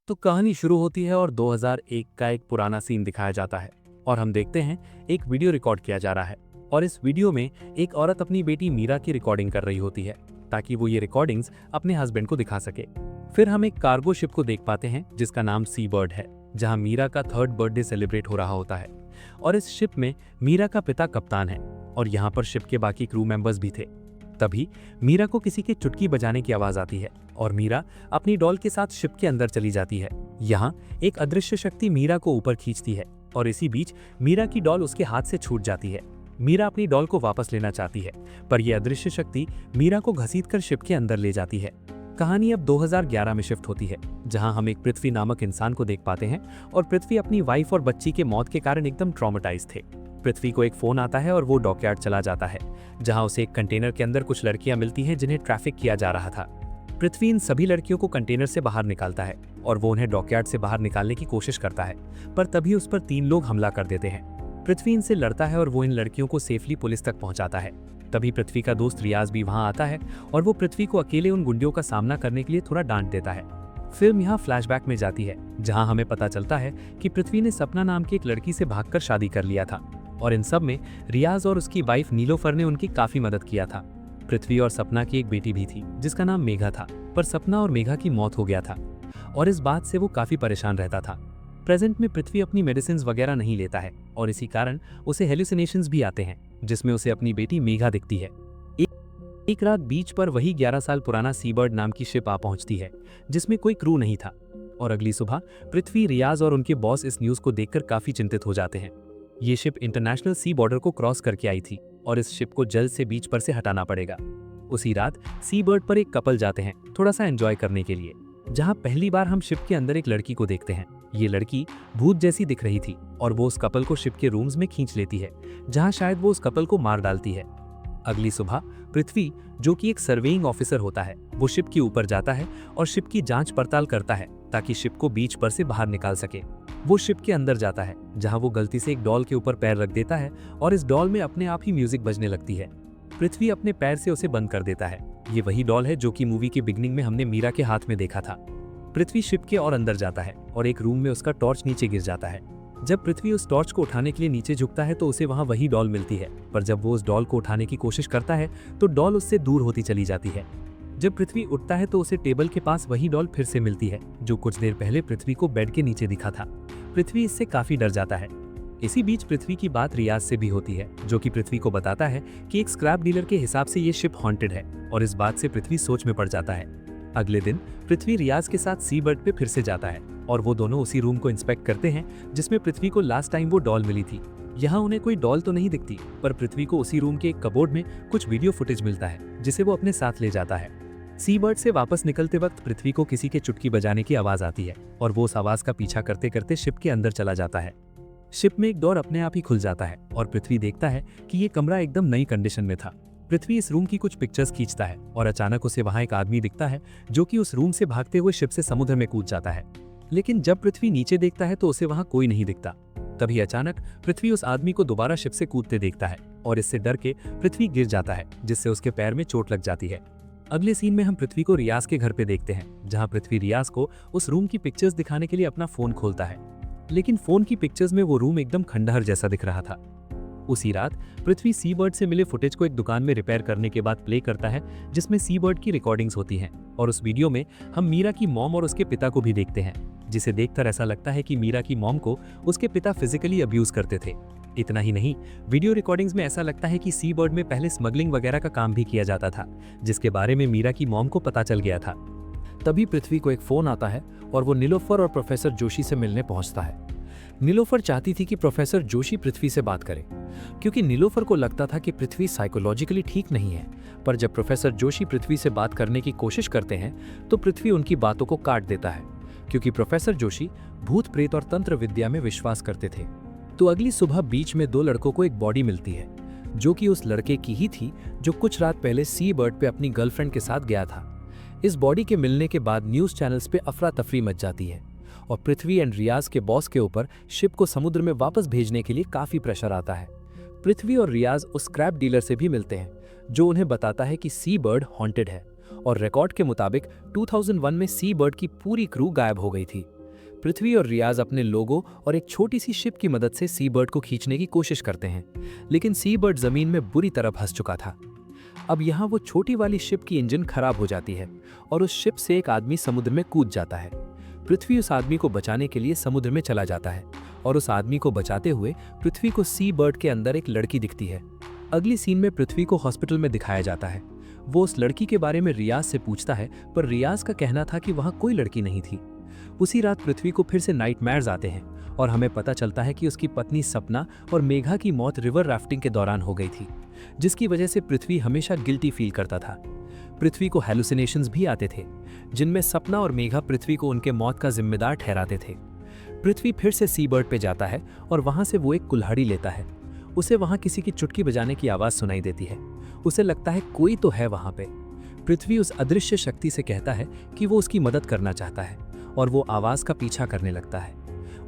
तो कहानी शुरू होती है और 2001 का एक पुराना सीन दिखाया जाता है और हम देखते हैं एक वीडियो रिकॉर्ड किया जा रहा है और इस वीडियो में एक औरत अपनी बेटी मीरा की रिकॉर्डिंग कर रही होती है ताकि वो ये रिकॉर्डिंग्स अपने हस्बैंड को दिखा सके। फिर हम एक कार्गो शिप को देख पाते हैं जिसका नाम सी बर्ड है, जहां मीरा का 3rd बर्थडे सेलिब्रेट हो रहा होता है और इस शिप में मीरा का पिता कप्तान है और यहाँ पर शिप के बाकी क्रू मेंबर्स भी थे। तभी मीरा को किसी के चुटकी बजाने की आवाज आती है और मीरा अपनी डॉल के साथ शिप के अंदर चली जाती है। यहाँ एक अदृश्य शक्ति मीरा को ऊपर खींचती है और इसी बीच मीरा की डॉल उसके हाथ से छूट जाती है। मीरा अपनी डॉल को वापस लेना चाहती है पर यह अदृश्य शक्ति मीरा को घसीटकर शिप के अंदर ले जाती है। कहानी अब 2011 में शिफ्ट होती है जहां हम एक पृथ्वी नामक इंसान को देख पाते हैं और पृथ्वी अपनी वाइफ और बच्ची के मौत के कारण एकदम ट्रॉमेटाइज थे। पृथ्वी को एक फोन आता है और वो डॉकयार्ड चला जाता है जहां उसे एक कंटेनर के अंदर कुछ लड़कियां मिलती हैं जिन्हें ट्रैफिक किया जा रहा था। पृथ्वी इन सभी लड़कियों को कंटेनर से बाहर निकालता है और वो उन्हें डॉकयार्ड से बाहर निकालने की कोशिश करता है पर तभी उस पर 3 लोग हमला कर देते हैं। पृथ्वी इनसे लड़ता है और वो इन लड़कियों को सेफली पुलिस तक पहुंचाता है। तभी पृथ्वी का दोस्त रियाज भी वहां आता है और वो पृथ्वी को अकेले उन गुंडियों का सामना करने के लिए थोड़ा डांट देता है। फिल्म यहाँ फ्लैशबैक में जाती है जहां हमें पता चलता है कि पृथ्वी ने सपना नाम की एक लड़की से भागकर शादी कर लिया था और इन सब में रियाज और उसकी वाइफ नीलोफर ने उनकी काफी मदद किया था। पृथ्वी और सपना की एक बेटी भी थी जिसका नाम मेघा था, पर सपना और मेघा की मौत हो गया था और इस बात से वो काफी परेशान रहता था। प्रेजेंट में पृथ्वी अपनी मेडिसिन वगैरह नहीं लेता है और इसी कारण उसे हेलुसिनेशंस भी आते हैं जिसमें उसे अपनी बेटी मेघा दिखती है। एक रात बीच पर वही 11 साल पुराना सीबर्ड नाम की शिप आ पहुंचती है जिसमें कोई क्रू नहीं था और अगली सुबह पृथ्वी, रियाज और उनके बॉस इस न्यूज को देखकर काफी चिंतित हो जाते हैं। ये शिप इंटरनेशनल सी बॉर्डर को क्रॉस करके आई थी और इस शिप को जल्द से बीच पर से हटाना पड़ेगा। उसी रात सी बर्ड पर एक कपल जाते हैं थोड़ा सा एंजॉय करने के लिए, जहां पहली बार हम शिप के अंदर एक लड़की को देखते हैं। ये लड़की भूत जैसी दिख रही थी और वो उस कपल को शिप के रूम्स में खींच लेती है जहां शायद वो उस कपल को मार डालती है। अगली सुबह पृथ्वी, जो कि एक सर्वेइंग ऑफिसर होता है, वो शिप के ऊपर जाता है और शिप की जांच पड़ताल करता है ताकि शिप को बीच पर से बाहर निकाल सके। वो शिप के अंदर जाता है जहां वो गलती से एक डॉल के ऊपर पैर रख देता है और इस डॉल में अपने आप ही म्यूजिक बजने लगती है। पृथ्वी अपने पैर से उसे बंद कर देता है। ये वही डॉल है जो कि मूवी के बिगनिंग में हमने मीरा के हाथ में देखा था। पृथ्वी शिप के और अंदर जाता है और एक रूम में उसका टॉर्च नीचे गिर जाता है। जब पृथ्वी उस टॉर्च को उठाने के लिए नीचे झुकता है तो उसे वहां वही डॉल मिलती है, पर जब वो उस डॉल को उठाने की कोशिश करता है तो डॉल उससे दूर होती चली जाती है। जब पृथ्वी उठता है तो उसे टेबल के पास वही डॉल फिर से मिलती है जो कुछ देर पहले पृथ्वी को बेड के नीचे दिखा था। पृथ्वी इससे काफी डर जाता है। इसी बीच पृथ्वी की बात रियाज से भी होती है जो कि पृथ्वी को बताता है कि एक स्क्रैप डीलर के हिसाब से ये शिप हॉन्टेड है और इस बात से पृथ्वी सोच में पड़ जाता है। अगले दिन पृथ्वी रियाज के साथ सी बर्ड पे फिर से जाता है और वो दोनों उसी रूम को इंस्पेक्ट करते हैं जिसमें पृथ्वी को लास्ट टाइम वो डॉल मिली थी। यहाँ उन्हें कोई डॉल तो नहीं दिखती, पर पृथ्वी को उसी रूम के एक कबोर्ड में कुछ वीडियो फुटेज मिलता है जिसे वो अपने साथ ले जाता है। सी बर्ड से वापस निकलते वक्त पृथ्वी को किसी के चुटकी बजाने की आवाज आती है और वो उस आवाज का पीछा करते करते शिप के अंदर चला जाता है। शिप में एक डोर अपने आप ही खुल जाता है और पृथ्वी देखता है कि ये कमरा एकदम नई कंडीशन में था। पृथ्वी इस रूम की कुछ पिक्चर्स खींचता है और अचानक उसे वहां एक आदमी दिखता है जो कि उस रूम से भागते हुए शिप से समुद्र में कूद जाता है। लेकिन जब पृथ्वी नीचे देखता है तो उसे वहां कोई नहीं दिखता। तभी अचानक पृथ्वी उस आदमी को दोबारा शिप से कूदते देखता है और इससे डर के पृथ्वी गिर जाता है जिससे उसके पैर में चोट लग जाती है। अगले सीन में हम पृथ्वी को रियाज के घर पे देखते हैं जहां पृथ्वी रियाज को उस रूम की पिक्चर्स दिखाने के लिए अपना फोन खोलता है, लेकिन फोन की पिक्चर्स में वो रूम एकदम खंडहर जैसा दिख रहा था। उसी रात पृथ्वी सी बर्ड से मिले फुटेज को एक दुकान में रिपेयर करने के बाद प्ले करता है जिसमें सी बर्ड की रिकॉर्डिंग्स होती हैं और उस वीडियो में हम मीरा की मॉम और उसके पिता को भी देखते हैं, जिसे देखकर ऐसा लगता है कि मीरा की मॉम को उसके पिता फिजिकली अब्यूज करते थे। इतना ही नहीं, वीडियो रिकॉर्डिंग्स में ऐसा लगता है कि सी बर्ड में पहले स्मगलिंग वगैरह का काम भी किया जाता था जिसके बारे में मीरा की मॉम को पता चल गया था। तभी पृथ्वी को एक फोन आता है और वो नीलोफर और प्रोफेसर जोशी से मिलने पहुंचता है। नीलोफर चाहती थी कि प्रोफेसर जोशी पृथ्वी से बात करे क्योंकि नीलोफर को लगता था कि पृथ्वी साइकोलॉजिकली ठीक नहीं है, पर जब प्रोफेसर जोशी पृथ्वी से बात करने की कोशिश करते हैं तो पृथ्वी उनकी बातों को काट देता है क्योंकि प्रोफेसर जोशी भूत प्रेत और तंत्र विद्या में विश्वास करते थे। तो अगली सुबह बीच में 2 लड़कों को एक बॉडी मिलती है जो कि उस लड़के की ही थी जो कुछ रात पहले सी बर्ड पे अपनी गर्लफ्रेंड के साथ गया था। इस बॉडी के मिलने के बाद न्यूज चैनल्स पे अफरा तफरी मच जाती है और पृथ्वी एंड रियाज के बॉस के ऊपर शिप को समुद्र में वापस भेजने के लिए काफी प्रेशर आता है। पृथ्वी और रियाज उस स्क्रैप डीलर से भी मिलते हैं जो उन्हें बताता है कि सी बर्ड हॉन्टेड है और रिकॉर्ड के मुताबिक 2001 में सी बर्ड की पूरी क्रू गायब हो गई थी। पृथ्वी और रियाज अपने लोगों और एक छोटी सी शिप की मदद से सी बर्ड को खींचने की कोशिश करते हैं, लेकिन सी बर्ड जमीन में बुरी तरह फंस चुका था। अब यहाँ वो छोटी वाली शिप की इंजन खराब हो जाती है और उस शिप से एक आदमी समुद्र में कूद जाता है। पृथ्वी उस आदमी को बचाने के लिए समुद्र में चला जाता है और उस आदमी को बचाते हुए पृथ्वी को सी बर्ड के अंदर एक लड़की दिखती है। अगली सीन में पृथ्वी को हॉस्पिटल में दिखाया जाता है। वो उस लड़की के बारे में रियाज से पूछता है, पर रियाज का कहना था कि वहाँ कोई लड़की नहीं थी। उसी रात पृथ्वी को फिर से नाइटमेयर्स आते हैं और हमें पता चलता है कि उसकी पत्नी सपना और मेघा की मौत रिवर राफ्टिंग के दौरान हो गई थी, जिसकी वजह से पृथ्वी हमेशा गिल्टी फील करता था। पृथ्वी को हैलुसिनेशंस भी आते थे, जिनमें सपना और मेघा पृथ्वी को उनके मौत का जिम्मेदार ठहराते थे। पृथ्वी फिर से सी बर्ड पे जाता है और वहां से वो एक कुल्हाड़ी लेता है। उसे वहां किसी की चुटकी बजाने की आवाज सुनाई देती है। उसे लगता है कोई तो है वहां पे। पृथ्वी उस अदृश्य शक्ति से कहता है कि वो उसकी मदद करना चाहता है और वो आवाज का पीछा करने लगता है।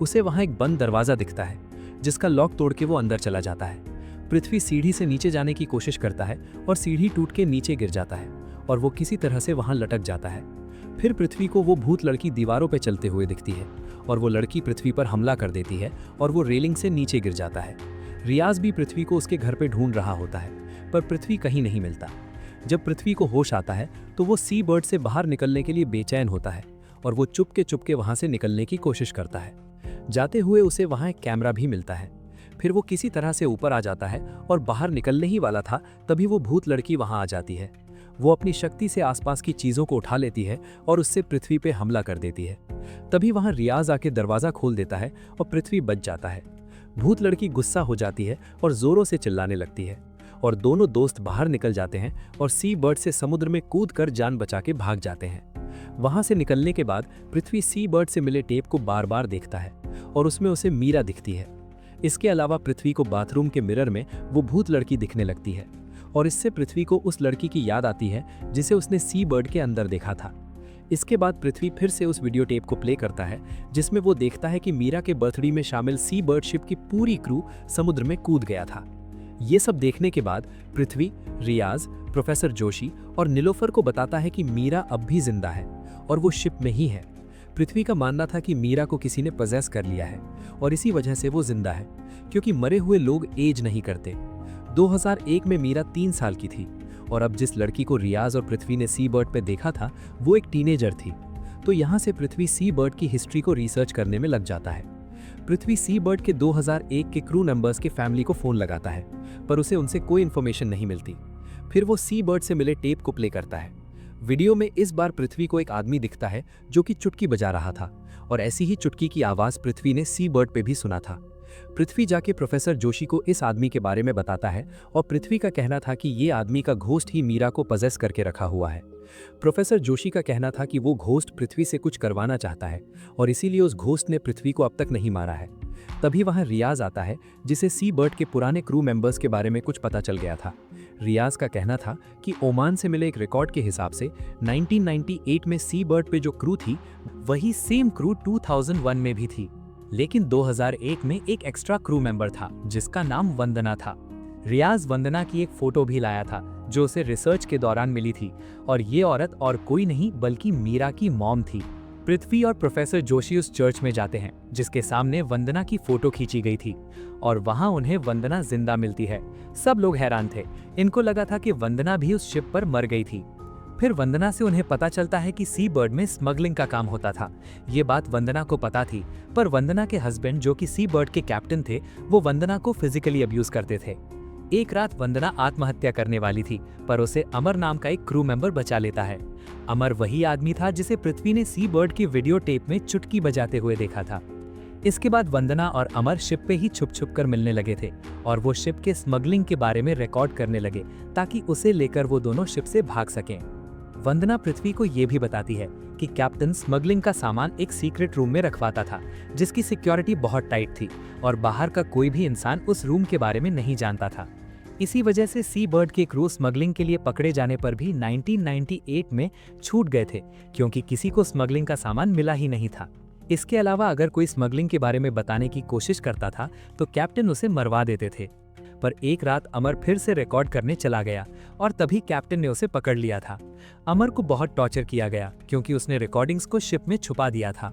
उसे वहां एक बंद दरवाजा दिखता है, जिसका लॉक तोड़ के वो अंदर चला जाता है। पृथ्वी सीढ़ी से नीचे जाने की कोशिश करता है और सीढ़ी टूट के नीचे गिर जाता है और वो किसी तरह से वहां लटक जाता है। फिर पृथ्वी को वो भूत लड़की दीवारों पर चलते हुए दिखती है और वो लड़की पृथ्वी पर हमला कर देती है और वो रेलिंग से नीचे गिर जाता है। रियाज भी पृथ्वी को उसके घर पे ढूंढ रहा होता है, पर पृथ्वी कहीं नहीं मिलता। जब पृथ्वी को होश आता है तो वो सी बर्ड से बाहर निकलने के लिए बेचैन होता है और वो चुपके वहां से निकलने की कोशिश करता है। जाते हुए उसे वहां एक कैमरा भी मिलता है। फिर वो किसी तरह से ऊपर आ जाता है और बाहर निकलने ही वाला था, तभी वो भूत लड़की वहां आ जाती है। वो अपनी शक्ति से आसपास की चीजों को उठा लेती है और उससे पृथ्वी पे हमला कर देती है। तभी वहां रियाज आके दरवाजा खोल देता है और पृथ्वी बच जाता है। भूत लड़की गुस्सा हो जाती है और जोरों से चिल्लाने लगती है और दोनों दोस्त बाहर निकल जाते हैं और सी बर्ड से समुद्र में कूदकर जान बचा के भाग जाते हैं। वहां से निकलने के बाद पृथ्वी सी बर्ड से मिले टेप को बार बार देखता है और उसमें उसे मीरा दिखती है। इसके अलावा पृथ्वी को बाथरूम के मिरर में वो भूत लड़की दिखने लगती है और इससे पृथ्वी को उस लड़की की याद आती है जिसे उसने सी बर्ड के अंदर देखा था। इसके बाद पृथ्वी फिर से उस वीडियो टेप को प्ले करता है, जिसमें वो देखता है कि मीरा के बर्थडे में शामिल सी बर्ड शिप की पूरी क्रू समुद्र में कूद गया था। ये सब देखने के बाद पृथ्वी, रियाज, प्रोफेसर जोशी और नीलोफर को बताता है कि मीरा अब भी जिंदा है और वो शिप में ही है। पृथ्वी का मानना था कि मीरा को किसी ने पजेस कर लिया है और इसी वजह से वो जिंदा है, क्योंकि मरे हुए लोग एज नहीं करते। 2001 में मीरा 3 साल की थी और अब जिस लड़की को रियाज और पृथ्वी ने सी बर्ड पे देखा था वो एक टीनेजर थी। तो यहाँ से पृथ्वी सी बर्ड की हिस्ट्री को रिसर्च करने में लग जाता है। पृथ्वी सी बर्ड के 2001 के क्रू मेंबर्स के फैमिली को फोन लगाता है, पर उसे उनसे कोई इन्फॉर्मेशन नहीं मिलती। फिर वो सी बर्ड से मिले टेप को प्ले करता है। वीडियो में इस बार पृथ्वी को एक आदमी दिखता है जो कि चुटकी बजा रहा था और ऐसी ही चुटकी की आवाज पृथ्वी ने सी बर्ड पे भी सुना था। पृथ्वी जाके प्रोफेसर जोशी को इस आदमी के बारे में बताता है और पृथ्वी का कहना था कि ये आदमी का घोस्ट ही मीरा को पजेस करके रखा हुआ है। प्रोफेसर जोशी का कहना था कि वो घोस्ट पृथ्वी से कुछ करवाना चाहता है और इसीलिए उस घोस्ट ने पृथ्वी को अब तक नहीं मारा है। तभी वहां रियाज आता है, जिसे सी बर्ड के पुराने क्रू मेंबर्स के बारे में कुछ पता चल गया था। रियाज का कहना था कि ओमान से मिले एक रिकॉर्ड के हिसाब से 1998 में सी बर्ड पे जो क्रू थी वही सेम क्रू 2001 में भी थी, लेकिन 2001 में एक एक्स्ट्रा क्रू मेंबर था जिसका नाम वंदना था। रियाज वंदना की एक फोटो भी लाया था जो उसे रिसर्च के दौरान मिली थी और ये औरत और कोई नहीं बल्कि मीरा की मॉम थी। पृथ्वी और प्रोफेसर जोशी उस चर्च में जाते हैं जिसके सामने वंदना की फोटो खींची गई थी और वहां उन्हें वंदना जिंदा मिलती है। सब लोग हैरान थे, इनको लगा था कि वंदना भी उस शिप पर मर गई थी। फिर वंदना से उन्हें पता चलता है कि सी बर्ड में स्मगलिंग का काम होता था। ये बात वंदना को पता थी, पर वंदना के हस्बैंड जो कि सी बर्ड के कैप्टन थे वो वंदना को फिजिकली अब्यूज करते थे। एक रात वंदना आत्महत्या करने वाली थी, पर उसे अमर नाम का एक क्रू मेंबर बचा लेता है। अमर वही आदमी था जिसे पृथ्वी ने सी बर्ड की वीडियो टेप में चुटकी बजाते हुए देखा था। इसके बाद वंदना और अमर शिप पे ही छुप छुप कर मिलने लगे थे और वो शिप के स्मगलिंग के बारे में रिकॉर्ड करने लगे ताकि उसे लेकर वो दोनों शिप से भाग सकें। वंदना पृथ्वी को ये भी बताती है कि कैप्टन स्मगलिंग का सामान एक सीक्रेट रूम में रखवाता था जिसकी सिक्योरिटी बहुत टाइट थी और बाहर का कोई भी इंसान उस रूम के बारे में नहीं जानता था। इसी वजह से सी बर्ड के क्रू स्मगलिंग के लिए पकड़े जाने पर भी 1998 में छूट गए थे, क्योंकि किसी को स्मगलिंग का सामान मिला ही नहीं था। इसके अलावा अगर कोई स्मगलिंग के बारे में बताने की कोशिश करता था तो कैप्टन उसे मरवा देते थे। पर एक रात अमर फिर से रिकॉर्ड करने चला गया और तभी कैप्टन ने उसे पकड़ लिया था। अमर को बहुत टॉर्चर किया गया क्योंकि उसने रिकॉर्डिंग्स को शिप में छुपा दिया था।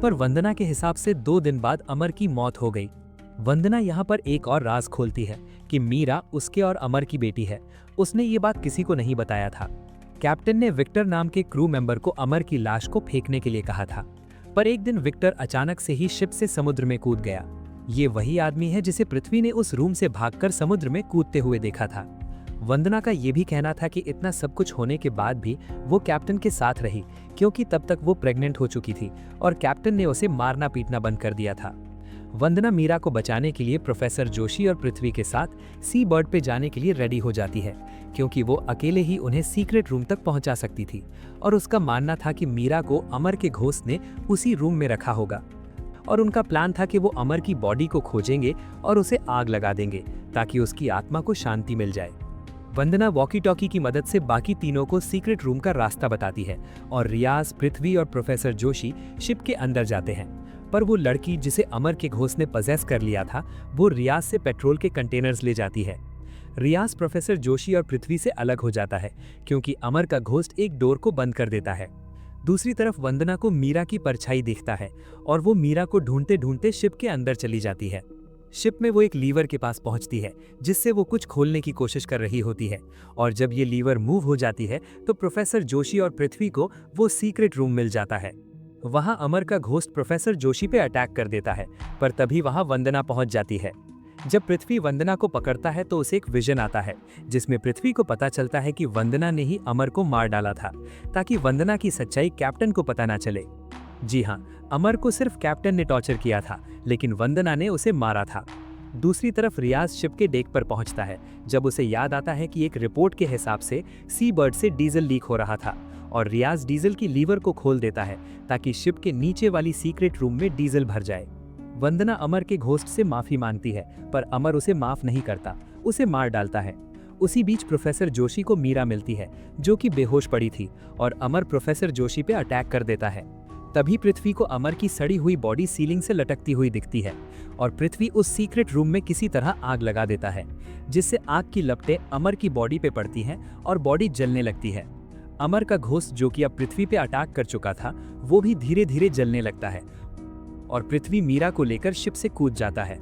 पर वंदना के हिसाब से 2 दिन बाद अमर की मौत हो गई। वंदना यहाँ पर एक और राज खोलती है कि मीरा उसके और अमर की बेटी है। उसने ये बात किसी को नहीं बताया था। कैप्टन ने विक्टर नाम के क्रू मेंबर को अमर की लाश को फेंकने के लिए कहा था, पर एक दिन विक्टर अचानक से ही शिप से समुद्र में कूद गया। ये वही आदमी है जिसे पृथ्वी ने उस रूम से भागकर समुद्र में कूदते हुए देखा था। वंदना का ये भी कहना था कि इतना सब कुछ होने के बाद भी वो कैप्टन के साथ रही, क्योंकि तब तक वो प्रेग्नेंट हो चुकी थी और कैप्टन ने उसे मारना पीटना बंद कर दिया था। वंदना मीरा को बचाने के लिए प्रोफेसर जोशी और पृथ्वी के साथ सी बर्ड पे जाने के लिए रेडी हो जाती है, क्योंकि वो अकेले ही उन्हें सीक्रेट रूम तक पहुंचा सकती थी और उसका मानना था कि मीरा को अमर के घोस्ट ने उसी रूम में रखा होगा। और उनका प्लान था कि वो अमर की बॉडी को खोजेंगे और उसे आग लगा देंगे ताकि उसकी आत्मा को शांति मिल जाए। वंदना वॉकी टॉकी की मदद से बाकी तीनों को सीक्रेट रूम का रास्ता बताती है और रियाज, पृथ्वी और प्रोफेसर जोशी शिप के अंदर जाते हैं। पर वो लड़की जिसे अमर के घोस्ट ने पजेस कर लिया था, वो रियाज से पेट्रोल के कंटेनर्स ले जाती है। रियाज प्रोफेसर जोशी और पृथ्वी से अलग हो जाता है क्योंकि अमर का घोस्ट एक डोर को बंद कर देता है। दूसरी तरफ वंदना को मीरा की परछाई दिखता है और वो मीरा को ढूंढते ढूंढते शिप के अंदर चली जाती है। शिप में वो एक लीवर के पास पहुंचती है जिससे वो कुछ खोलने की कोशिश कर रही होती है, और जब ये लीवर मूव हो जाती है तो प्रोफेसर जोशी और पृथ्वी को वो सीक्रेट रूम मिल जाता है। वहां अमर का घोस्ट प्रोफेसर जोशी पे अटैक कर देता है, पर तभी वहां वंदना पहुंच जाती है। जब पृथ्वी वंदना को पकड़ता है तो उसे एक विजन आता है जिसमें पृथ्वी को पता चलता है कि वंदना ने ही अमर को मार डाला था ताकि वंदना की सच्चाई कैप्टन को पता ना चले। जी हाँ, अमर को सिर्फ कैप्टन ने टॉर्चर किया था, लेकिन वंदना ने उसे मारा था। दूसरी तरफ रियाज शिप के डेक पर पहुंचता है जब उसे याद आता है कि एक रिपोर्ट के हिसाब से सी बर्ड से डीजल लीक हो रहा था, और रियाज डीजल की लीवर को खोल देता है ताकि शिप के नीचे वाली सीक्रेट रूम में डीजल भर जाए। वंदना अमर के घोस्ट से माफी मांगती है, पर अमर उसे माफ नहीं करता, उसे मार डालता है। उसी बीच प्रोफेसर जोशी को मीरा मिलती है जो कि बेहोश पड़ी थी, और अमर प्रोफेसर जोशी पे अटैक कर देता है। तभी पृथ्वी को अमर की सड़ी हुई बॉडी सीलिंग से लटकती हुई दिखती है और पृथ्वी उस सीक्रेट रूम में किसी तरह आग लगा देता है, जिससे आग की लपटें अमर की बॉडी पे पड़ती हैं और बॉडी जलने लगती है। अमर का घोस्ट जो कि अब पृथ्वी पे अटैक कर चुका था, वो भी धीरे धीरे जलने लगता है और पृथ्वी मीरा को लेकर शिप से कूद जाता है।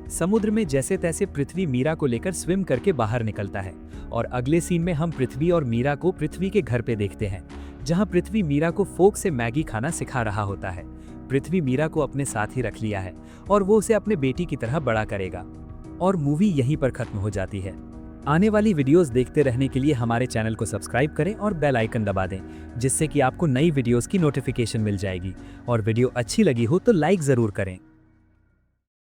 समुद्र में जैसे तैसे पृथ्वी मीरा को लेकर स्विम करके बाहर निकलता है, और अगले सीन में हम पृथ्वी और मीरा को पृथ्वी के घर पे देखते हैं, जहां पृथ्वी मीरा को फोक से मैगी खाना सिखा रहा होता है। पृथ्वी मीरा को अपने साथ ही रख लिया है और वो उसे अपने बेटी की तरह बड़ा करेगा। और मूवी यहीं पर खत्म हो जाती है। आने वाली वीडियोस देखते रहने के लिए हमारे चैनल को सब्सक्राइब करें और बेल आइकन दबा दें, जिससे कि आपको नई वीडियोस की नोटिफिकेशन मिल जाएगी। और वीडियो अच्छी लगी हो तो लाइक ज़रूर करें।